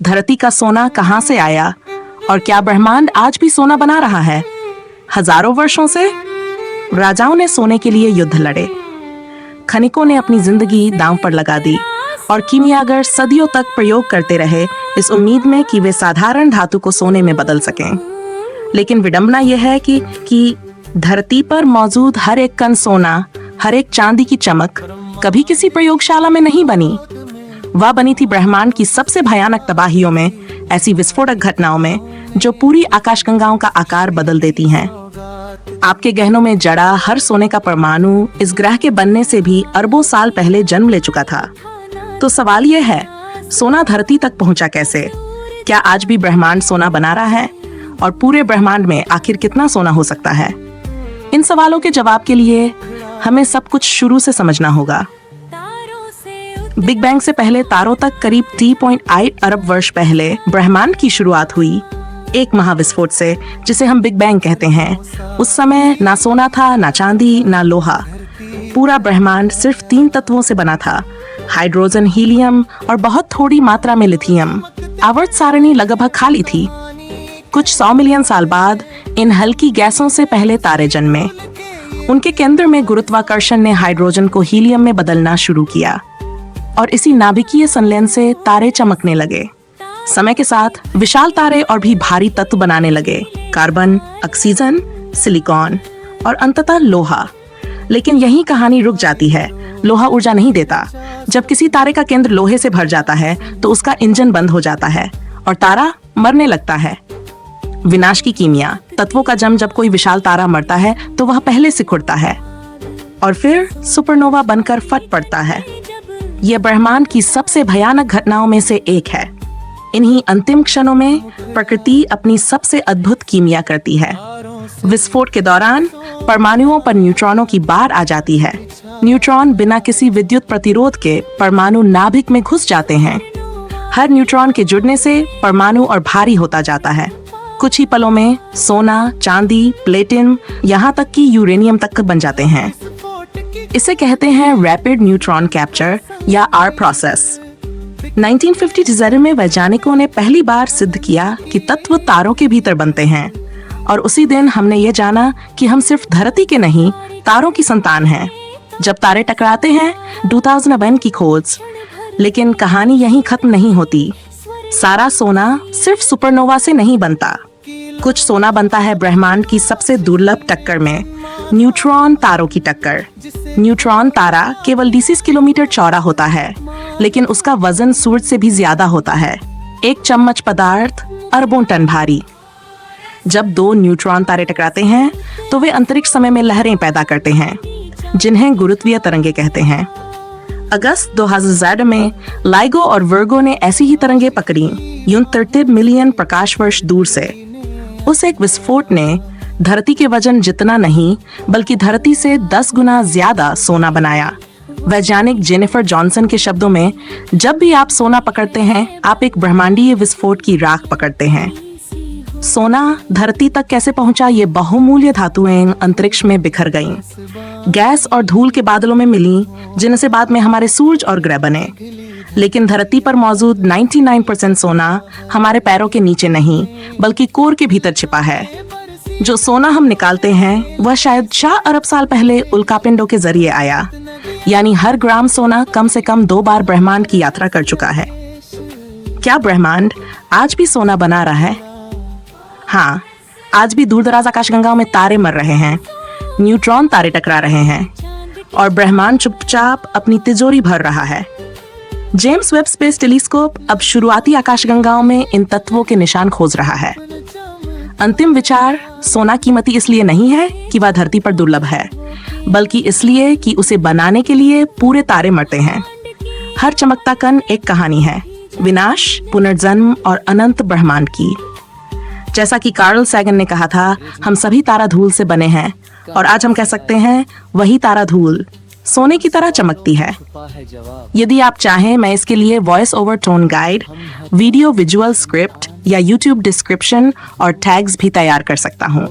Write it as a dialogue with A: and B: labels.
A: धरती का सोना कहाँ से आया और क्या ब्रह्मांड आज भी सोना बना रहा है? हजारों वर्षों से राजाओं ने सोने के लिए युद्ध लड़े, खनिकों ने अपनी जिंदगी दांव पर लगा दी और कीमियागर सदियों तक प्रयोग करते रहे इस उम्मीद में कि वे साधारण धातु को सोने में बदल सकें। लेकिन विडंबना यह है कि धरती पर मौजूद हर एक कण सोना, हर एक चांदी की चमक कभी किसी प्रयोगशाला में नहीं बनी। वह बनी थी ब्रह्मांड की सबसे भयानक तबाहियों में, ऐसी विस्फोटक घटनाओं में जो पूरी आकाशगंगाओं का आकार बदल देती हैं। आपके गहनों में जड़ा हर सोने का परमाणु इस ग्रह के बनने से भी अरबों साल पहले जन्म ले चुका था। तो सवाल यह है, सोना धरती तक पहुंचा कैसे? क्या आज भी ब्रह्मांड सोना बना रहा है? और पूरे ब्रह्मांड में आखिर कितना सोना हो सकता है? इन सवालों के जवाब के लिए हमें सब कुछ शुरू से समझना होगा। बिग बैंग से पहले तारों तक करीब 3.8 अरब वर्ष पहले ब्रह्मांड की शुरुआत हुई, एक महाविस्फोट से, जिसे हम बिग बैंग कहते हैं। उस समय ना सोना था, ना चांदी, ना लोहा। पूरा ब्रह्मांड सिर्फ 3 तत्वों से बना था, हाइड्रोजन, हीलियम और बहुत थोड़ी मात्रा में लिथियम। आवर्त सारणी लगभग खाली थी। कुछ 100 मिलियन साल बाद इन हल्की गैसों से पहले तारे जन्मे। उनके केंद्र में गुरुत्वाकर्षण ने हाइड्रोजन को हीलियम में बदलना शुरू किया और इसी नाभिकीय संलयन से तारे चमकने लगे। समय के साथ विशाल तारे और भी भारी तत्व बनाने लगे, कार्बन, ऑक्सीजन, सिलिकॉन और अंततः लोहा। लेकिन यही कहानी रुक जाती है। लोहा ऊर्जा नहीं देता। जब किसी तारे का केंद्र लोहे से भर जाता है तो उसका इंजन बंद हो जाता है और तारा मरने लगता है। विनाश की कीमिया, तत्वों का जब कोई विशाल तारा मरता है तो वह पहले सिकुड़ता है और फिर सुपरनोवा बनकर फट पड़ता है। यह ब्रह्मांड की सबसे भयानक घटनाओं में से एक है। इन्हीं अंतिम क्षणों में प्रकृति अपनी सबसे अद्भुत कीमिया करती है। विस्फोट के दौरान परमाणुओं पर न्यूट्रॉनों की बाढ़ आ जाती है। न्यूट्रॉन बिना किसी विद्युत प्रतिरोध के परमाणु नाभिक में घुस जाते हैं। हर न्यूट्रॉन के जुड़ने से परमाणु और भारी होता जाता है। कुछ ही पलों में सोना, चांदी, प्लेटिनम, यहाँ तक कि यूरेनियम तक बन जाते हैं। इसे कहते हैं रैपिड न्यूट्रॉन कैप्चर या आर प्रोसेस। 1957 में वैज्ञानिकों ने पहली बार सिद्ध किया कि तत्व तारों के भीतर बनते हैं और उसी दिन हमने ये जाना कि हम सिर्फ धरती के नहीं, तारों की संतान हैं। जब तारे टकराते हैं, 2001 की खोज। लेकिन कहानी यहीं खत्म नहीं होती। सारा सोना सिर्फ सुपरनोवा से नहीं बनता। कुछ सोना बनता है ब्रह्मांड की सबसे दुर्लभ टक्कर में, न्यूट्रॉन तारों की टक्कर। न्यूट्रॉन तारा केवल 20 किलोमीटर चौड़ा होता है, लेकिन उसका वजन सूरज से भी ज्यादा होता है। एक चम्मच पदार्थ अरबों टन भारी। जब 2 न्यूट्रॉन तारे टकराते हैं तो वे अंतरिक्ष समय में लहरें पैदा करते हैं, जिन्हें गुरुत्वीय तरंगे कहते हैं। अगस्त 2000 में लाइगो और वर्गो ने ऐसी ही तरंगे पकड़ी, यूं 30 मिलियन प्रकाश वर्ष दूर से। उस एक विस्फोट ने धरती के वजन जितना नहीं, बल्कि धरती से 10 गुना ज्यादा सोना बनाया। वैज्ञानिक जेनिफर जॉनसन के शब्दों में, जब भी आप सोना पकड़ते हैं, आप एक ब्रह्मांडीय विस्फोट की राख पकड़ते हैं। सोना धरती तक कैसे पहुंचा? ये बहुमूल्य धातुएं अंतरिक्ष में बिखर गईं, गैस और धूल के बादलों में मिली, जिनसे बाद में हमारे सूरज और ग्रह बने। लेकिन धरती पर मौजूद 99% सोना हमारे पैरों के नीचे नहीं, बल्कि कोर के भीतर छिपा है। जो सोना हम निकालते हैं वह शायद 4 अरब साल पहले उल्कापिंडों के जरिए आया। यानी हर ग्राम सोना कम से कम 2 बार ब्रह्मांड की यात्रा कर चुका है। क्या ब्रह्मांड आज भी सोना बना रहा है? हाँ, आज भी दूरदराज आकाशगंगाओं में तारे मर रहे हैं, न्यूट्रॉन तारे टकरा रहे हैं और ब्रह्मांड चुपचाप अपनी तिजोरी भर रहा है। जेम्स वेब स्पेस टेलीस्कोप अब शुरुआती आकाशगंगाओं में इन तत्वों के निशान खोज रहा है। अंतिम विचार, सोना कीमती इसलिए नहीं है कि वह धरती पर दुर्लभ है, बल्कि इसलिए कि उसे बनाने के लिए पूरे तारे मरते हैं। हर चमकता कण एक कहानी है, विनाश, पुनर्जन्म और अनंत ब्रह्मांड की। जैसा कि कार्ल सैगन ने कहा था, हम सभी तारा धूल से बने हैं और आज हम कह सकते हैं वही तारा धूल सोने की तरह चमकती है। यदि आप चाहें, मैं इसके लिए voice over tone guide, video visual script या यूट्यूब डिस्क्रिप्शन और टैग्स भी तैयार कर सकता हूँ।